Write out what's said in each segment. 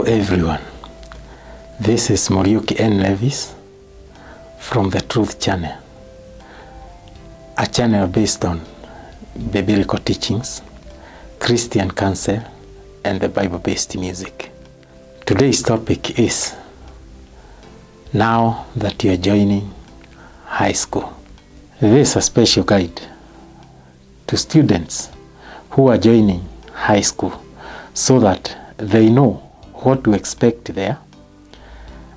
Hello everyone, this is Muriuki N. Levis from the Truth Channel, a channel based on biblical teachings, Christian counsel, and the Bible-based music. Today's topic is, now that you are joining high school. This is a special guide to students who are joining high school so that they know what to expect there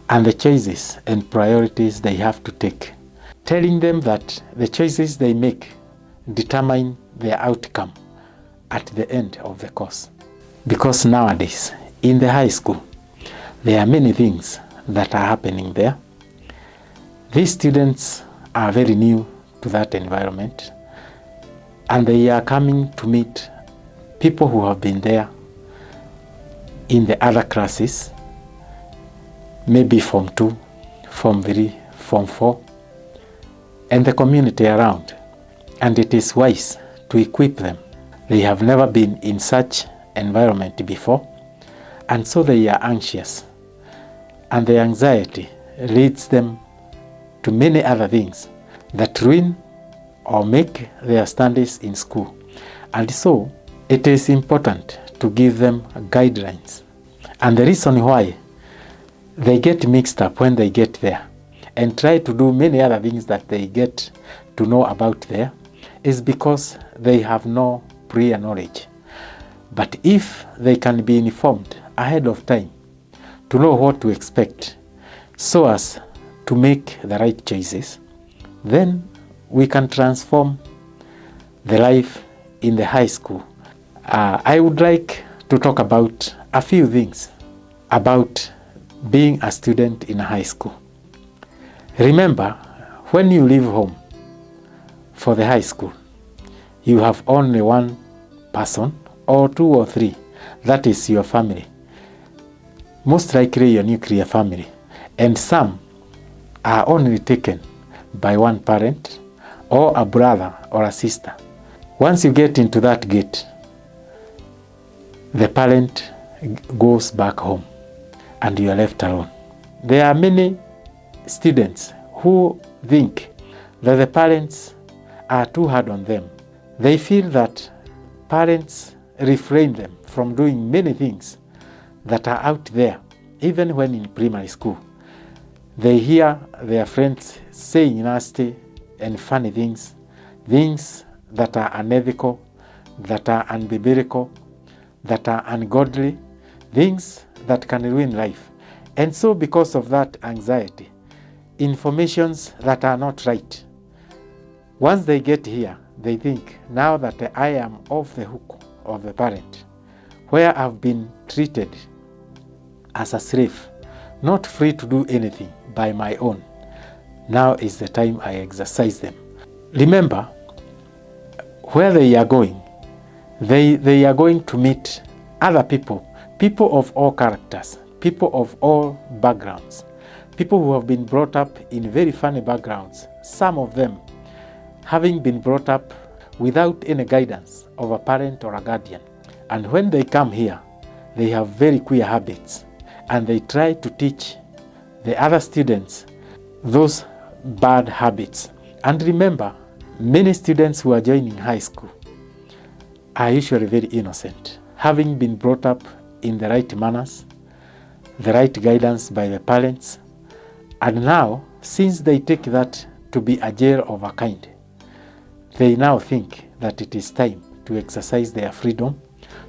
and the choices and priorities they have to take, telling them that the choices they make determine their outcome at the end of the course. Because nowadays in the high school there are many things that are happening there. These students are very new to that environment and they are coming to meet people who have been there in the other classes, maybe Form 2, Form 3, Form 4, and the community around. And it is wise to equip them. They have never been in such environment before, and so they are anxious. And the anxiety leads them to many other things that ruin or make their studies in school. And so it is important to give them guidelines. And the reason why they get mixed up when they get there and try to do many other things that they get to know about there is because they have no prior knowledge. But if they can be informed ahead of time to know what to expect so as to make the right choices, then we can transform the life in the high school. I would like to talk about a few things about being a student in high school. Remember, when you leave home for the high school, you have only one person or two or three. That is your family. Most likely your nuclear family. And some are only taken by one parent or a brother or a sister. Once you get into that gate, the parent goes back home and you are left alone. There are many students who think that the parents are too hard on them. They feel that parents refrain them from doing many things that are out there, even when in primary school. They hear their friends saying nasty and funny things, things that are unethical, that are unbiblical, that are ungodly, things that can ruin life. And so because of that anxiety, informations that are not right, once they get here, they think, now that I am off the hook of the parent, where I've been treated as a slave, not free to do anything by my own, now is the time I exercise them. Remember, where they are going, they are going to meet other people, people of all characters, people of all backgrounds, people who have been brought up in very funny backgrounds, some of them having been brought up without any guidance of a parent or a guardian. And when they come here, they have very queer habits and they try to teach the other students those bad habits. And remember, many students who are joining high school are usually very innocent, having been brought up in the right manners, the right guidance by the parents. And now, since they take that to be a jail of a kind, they now think that it is time to exercise their freedom,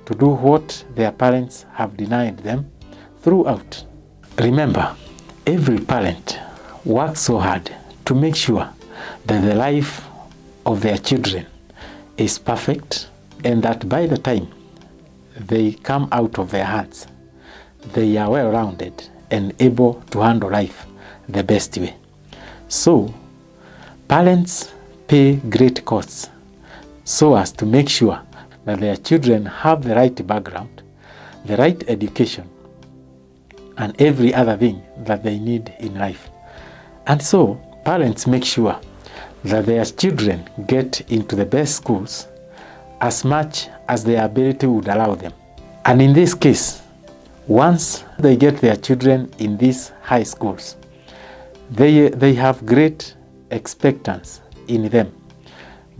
to do what their parents have denied them throughout. Remember, every parent works so hard to make sure that the life of their children is perfect and that by the time they come out of their hands, they are well-rounded and able to handle life the best way. So, parents pay great costs so as to make sure that their children have the right background, the right education, and every other thing that they need in life. And so, parents make sure that their children get into the best schools as much as their ability would allow them. And in this case, Once they get their children in these high schools, they have great expectancy in them,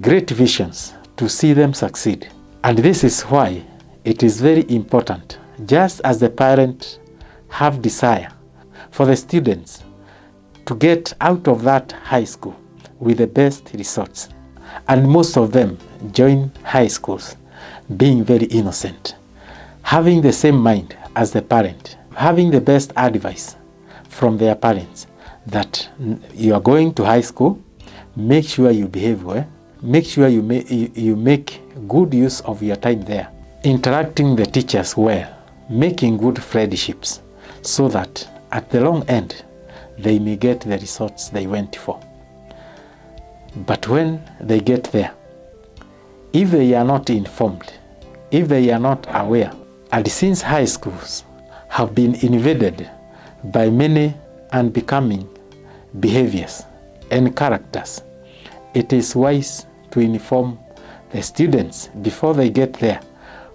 great visions to see them succeed. And this is why it is very important, just as the parents have desire for the students to get out of that high school with the best results. And most of them join high schools being very innocent, having the same mind as the parent, having the best advice from their parents that you are going to high school, make sure you behave well, make sure you make good use of your time there, interacting the teachers well, making good friendships, so that at the long end they may get the results they went for. But when they get there, if they are not informed, if they are not aware, and since high schools have been invaded by many unbecoming behaviors and characters, it is wise to inform the students before they get there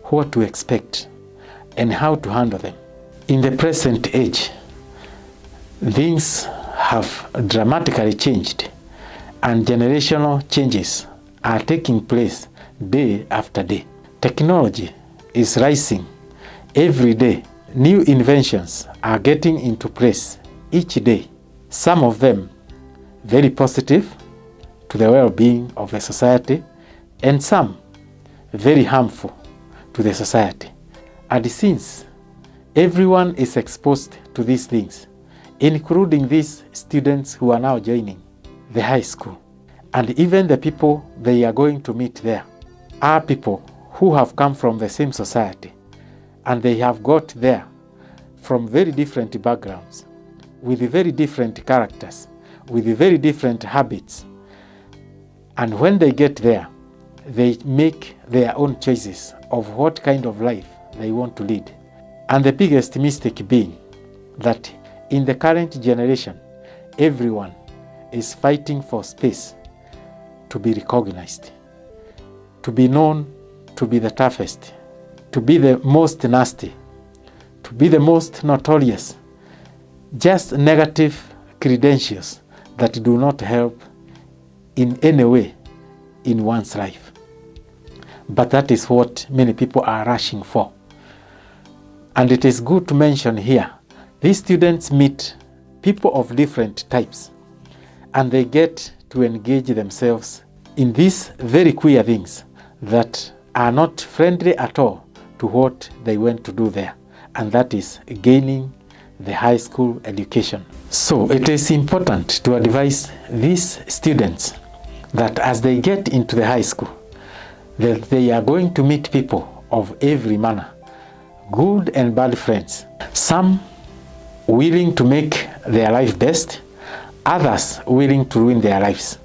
what to expect and how to handle them. In the present age, things have dramatically changed, and generational changes are taking place day after day. Technology is rising every day. New inventions are getting into place each day. Some of them very positive to the well-being of the society, and some very harmful to the society. And since everyone is exposed to these things, including these students who are now joining the high school, and even the people they are going to meet there are people who have come from the same society, and they have got there from very different backgrounds, with very different characters, with very different habits. And when they get there, they make their own choices of what kind of life they want to lead. And the biggest mistake being that in the current generation, everyone is fighting for space to be recognized, to be known to be the toughest, to be the most nasty, to be the most notorious, just negative credentials that do not help in any way in one's life. But that is what many people are rushing for. And it is good to mention here, these students meet people of different types, and they get to engage themselves in these very queer things that are not friendly at all to what they went to do there, and that is gaining the high school education. So it is important to advise these students that as they get into the high school, that they are going to meet people of every manner, good and bad friends, some willing to make their life best, others willing to ruin their lives.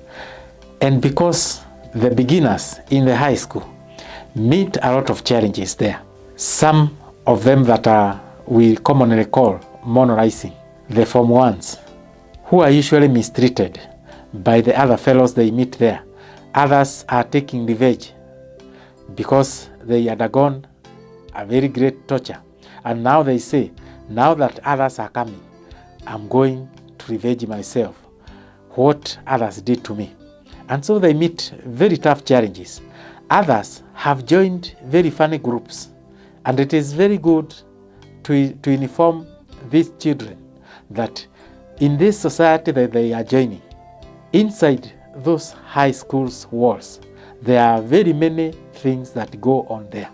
And because the beginners in the high school meet a lot of challenges there, some of them that we commonly call monorizing, the Form 1s, who are usually mistreated by the other fellows they meet there. Others are taking revenge because they undergone a very great torture, and now they say, now that others are coming, I'm going to revenge myself what others did to me. And so they meet very tough challenges. Others have joined very funny groups, and it is very good to inform these children that in this society that they are joining, inside those high schools walls, there are very many things that go on there.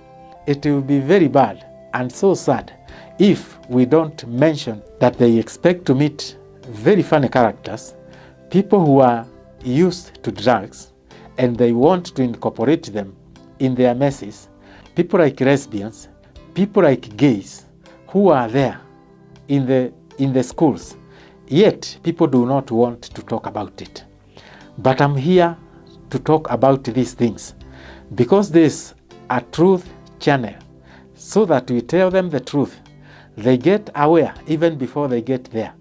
It will be very bad and so sad if we don't mention that they expect to meet very funny characters, people who are used to drugs, and they want to incorporate them in their messes, people like lesbians, people like gays, who are there in the schools, yet people do not want to talk about it. But I'm here to talk about these things because there's a truth channel, so that we tell them the truth. They get aware even before they get there.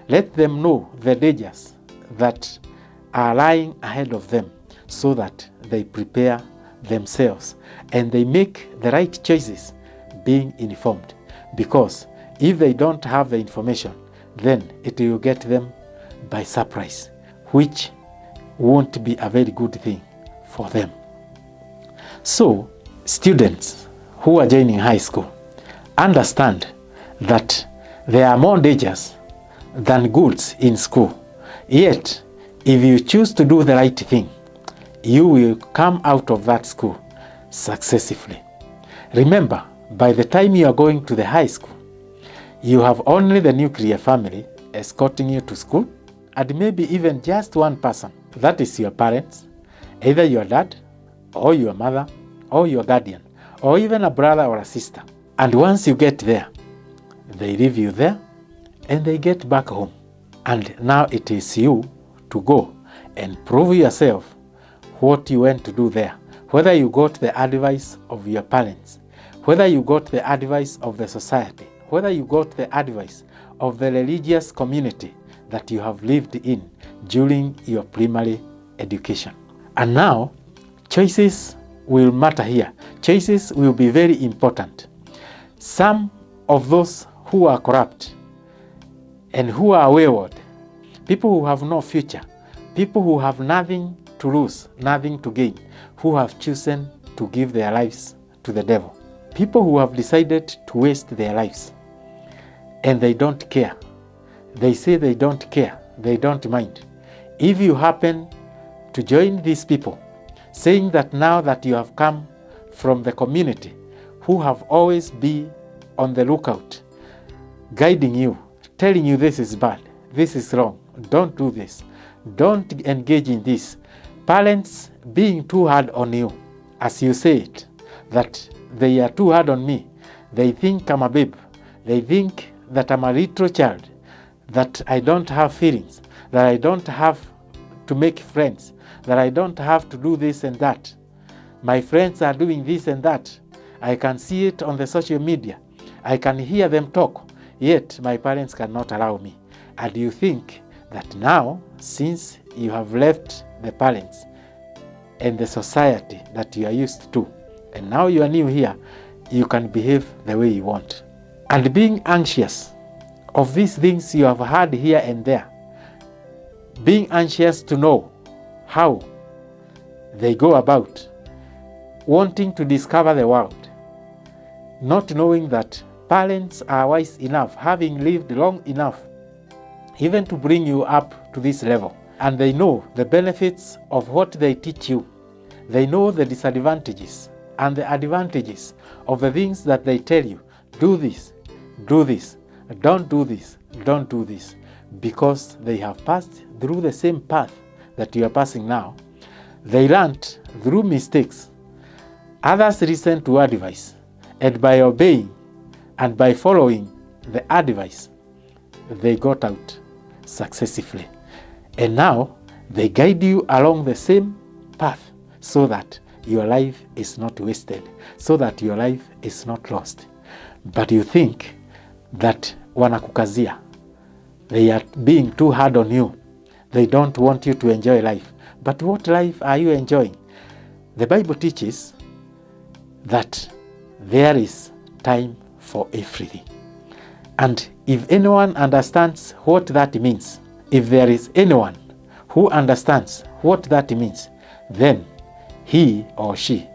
Let them know the dangers that are lying ahead of them, so that they prepare themselves and they make the right choices being informed. Because If they don't have the information, then it will get them by surprise, which won't be a very good thing for them. So, students who are joining high school, understand that there are more dangers than goods in school. Yet, if you choose to do the right thing, you will come out of that school successfully. Remember, by the time you are going to the high school, you have only the nuclear family escorting you to school, and maybe even just one person. That is your parents, either your dad, or your mother, or your guardian, or even a brother or a sister. And once you get there, they leave you there, and they get back home. And now it is you to go and prove yourself what you went to do there. Whether you got the advice of your parents, whether you got the advice of the society, whether you got the advice of the religious community that you have lived in during your primary education. And now, choices will matter here. Choices will be very important. Some of those who are corrupt and who are wayward, people who have no future, people who have nothing to lose, nothing to gain, who have chosen to give their lives to the devil. People who have decided to waste their lives, and they don't care. They say they don't care, they don't mind. If you happen to join these people, saying that now that you have come from the community who have always been on the lookout, guiding you, telling you this is bad, this is wrong, don't do this, don't engage in this. Parents being too hard on you, as you say it, that they are too hard on me. They think I'm a babe. They think that I'm a little child, that I don't have feelings, that I don't have to make friends, that I don't have to do this and that. My friends are doing this and that. I can see it on the social media. I can hear them talk, yet my parents cannot allow me. And you think that now, since you have left the parents and the society that you are used to, and now you are new here, you can behave the way you want. And being anxious of these things you have heard here and there, being anxious to know how they go about, wanting to discover the world, not knowing that parents are wise enough, having lived long enough, even to bring you up to this level. And they know the benefits of what they teach you. They know the disadvantages and the advantages of the things that they tell you. Do this, don't do this, don't do this. Because they have passed through the same path that you are passing now. They learned through mistakes. Others listen to advice, and by obeying and by following the advice, they got out successfully. And now they guide you along the same path so that your life is not wasted, so that your life is not lost. But you think that wanakukazia, they are being too hard on you. They don't want you to enjoy life. But what life are you enjoying? The Bible teaches that there is time for everything. And if anyone understands what that means, if there is anyone who understands what that means, then he or she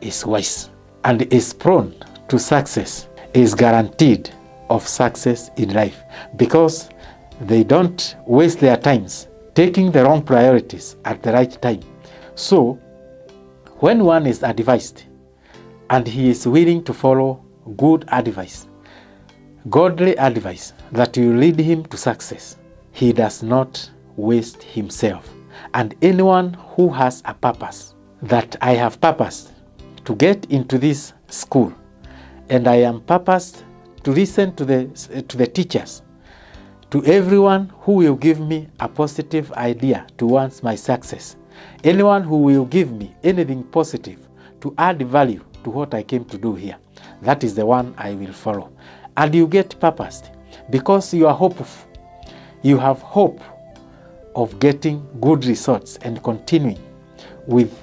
is wise and is prone to success, is guaranteed of success in life, because they don't waste their times taking the wrong priorities at the right time. So, when one is advised and he is willing to follow good advice, godly advice that will lead him to success, he does not waste himself. And anyone who has a purpose, that I have purposed to get into this school, and I am purposed to listen to the teachers, to everyone who will give me a positive idea towards my success, anyone who will give me anything positive to add value to what I came to do here, that is the one I will follow. And you get purposed because you are hopeful. You have hope of getting good results and continuing with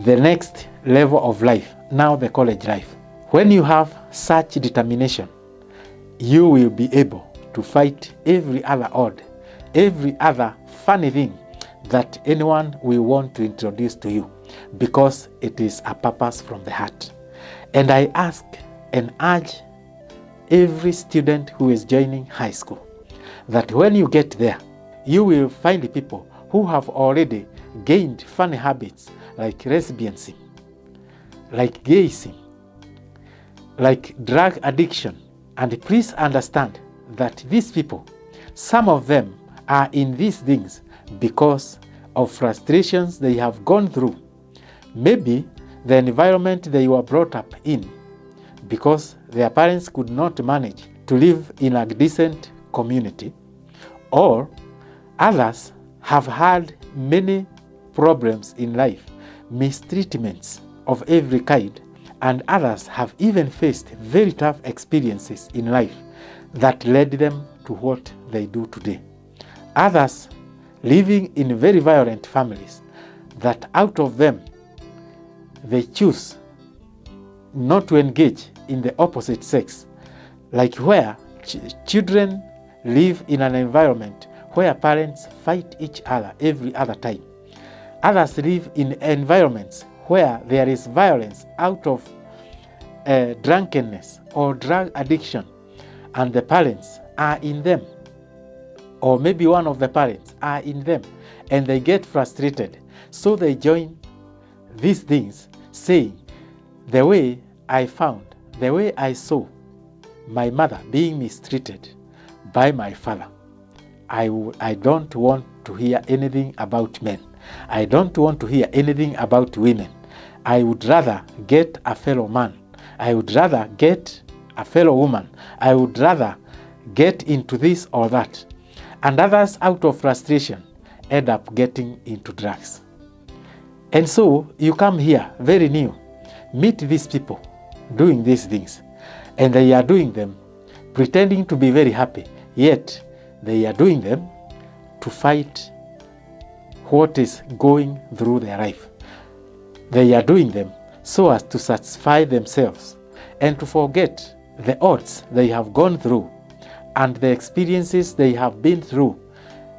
the next level of life, now the college life. When you have such determination, you will be able to fight every other odd, every other funny thing that anyone will want to introduce to you, because it is a purpose from the heart. And I ask and urge every student who is joining high school that when you get there, you will find people who have already gained funny habits like lesbianism, like gayism, like drug addiction. And please understand that these people, some of them are in these things because of frustrations they have gone through. Maybe the environment they were brought up in, because their parents could not manage to live in a decent community, or others have had many problems in life, mistreatments of every kind, and others have even faced very tough experiences in life that led them to what they do today. Others living in very violent families that out of them they choose not to engage in the opposite sex, like where children live in an environment where parents fight each other every other time. Others live in environments where there is violence out of drunkenness or drug addiction, and the parents are in them, or maybe one of the parents are in them, and they get frustrated, so they join these things, saying, the way I found, the way I saw my mother being mistreated by my father, I don't want to hear anything about men. I don't want to hear anything about women. I would rather get a fellow man. I would rather get a fellow woman. I would rather get into this or that. And others, out of frustration, end up getting into drugs. And so you come here very new, meet these people doing these things, and they are doing them pretending to be very happy, yet they are doing them to fight what is going through their life. They are doing them so as to satisfy themselves and to forget the odds they have gone through and the experiences they have been through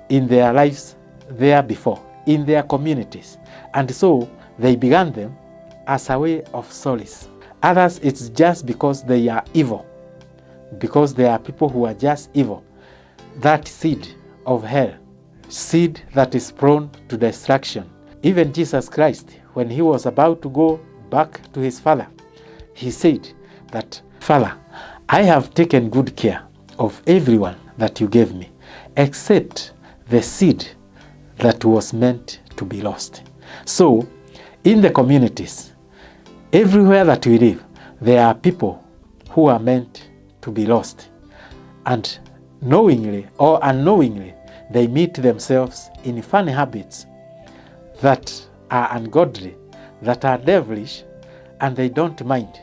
in their lives there before, in their communities. And so they began them as a way of solace. Others, it's just because they are evil, because there are people who are just evil. That seed of hell, seed that is prone to destruction. Even Jesus Christ, when he was about to go back to his Father, he said that, Father, I have taken good care of everyone that you gave me, except the seed that was meant to be lost. So, in the communities, everywhere that we live, there are people who are meant to be lost. And knowingly or unknowingly, they meet themselves in funny habits that are ungodly, that are devilish, and they don't mind.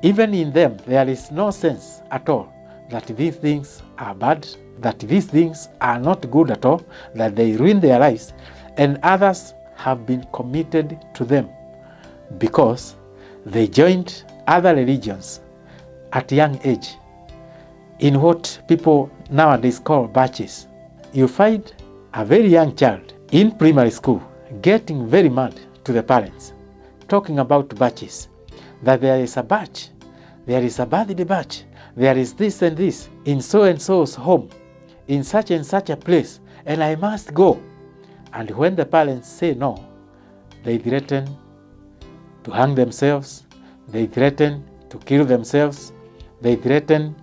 Even in them, there is no sense at all that these things are bad, that these things are not good at all, that they ruin their lives, and others have been committed to them because they joined other religions at young age in what people nowadays call batches. You find a very young child in primary school getting very mad to the parents, talking about batches, that there is a batch, there is a birthday batch, there is this and this in so-and-so's home, in such and such a place, and I must go. And when the parents say no, they threaten to hang themselves, they threaten to kill themselves, they threaten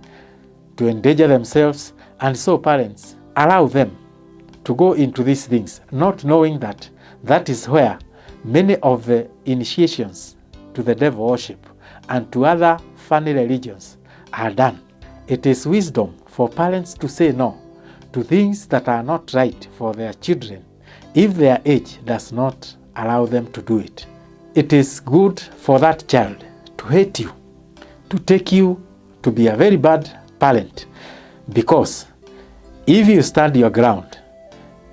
to endanger themselves, and so parents allow them to go into these things, not knowing that that is where many of the initiations to the devil worship and to other funny religions are done. It is wisdom for parents to say no to things that are not right for their children if their age does not allow them to do it. It is good for that child to hate you, to take you to be a very bad parent, because if you stand your ground,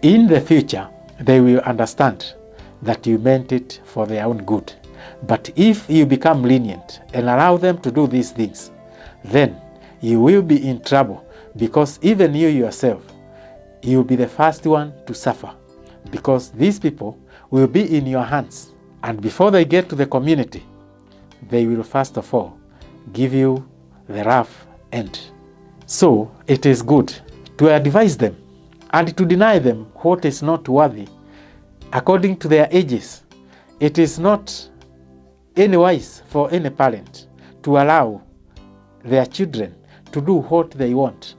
in the future they will understand that you meant it for their own good. But if you become lenient and allow them to do these things, then you will be in trouble, because even you yourself, you will be the first one to suffer, because these people will be in your hands. And before they get to the community, they will first of all give you the rough end. So it is good to advise them and to deny them what is not worthy according to their ages. It is not any wise for any parent to allow their children to do what they want,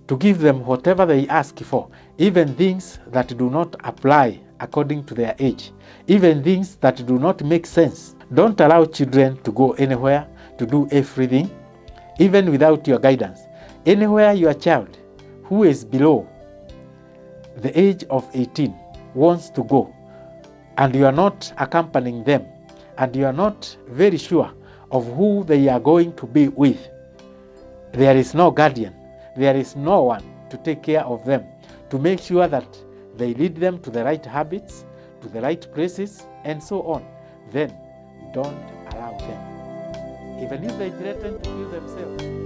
to give them whatever they ask for, even things that do not apply according to their age, even things that do not make sense. Don't allow children to go anywhere, to do everything, even without your guidance. Anywhere your child who is below the age of 18 wants to go, and you are not accompanying them, and you are not very sure of who they are going to be with, there is no guardian, there is no one to take care of them, to make sure that they lead them to the right habits, to the right places, and so on, then don't allow them. Even if they threaten to kill themselves,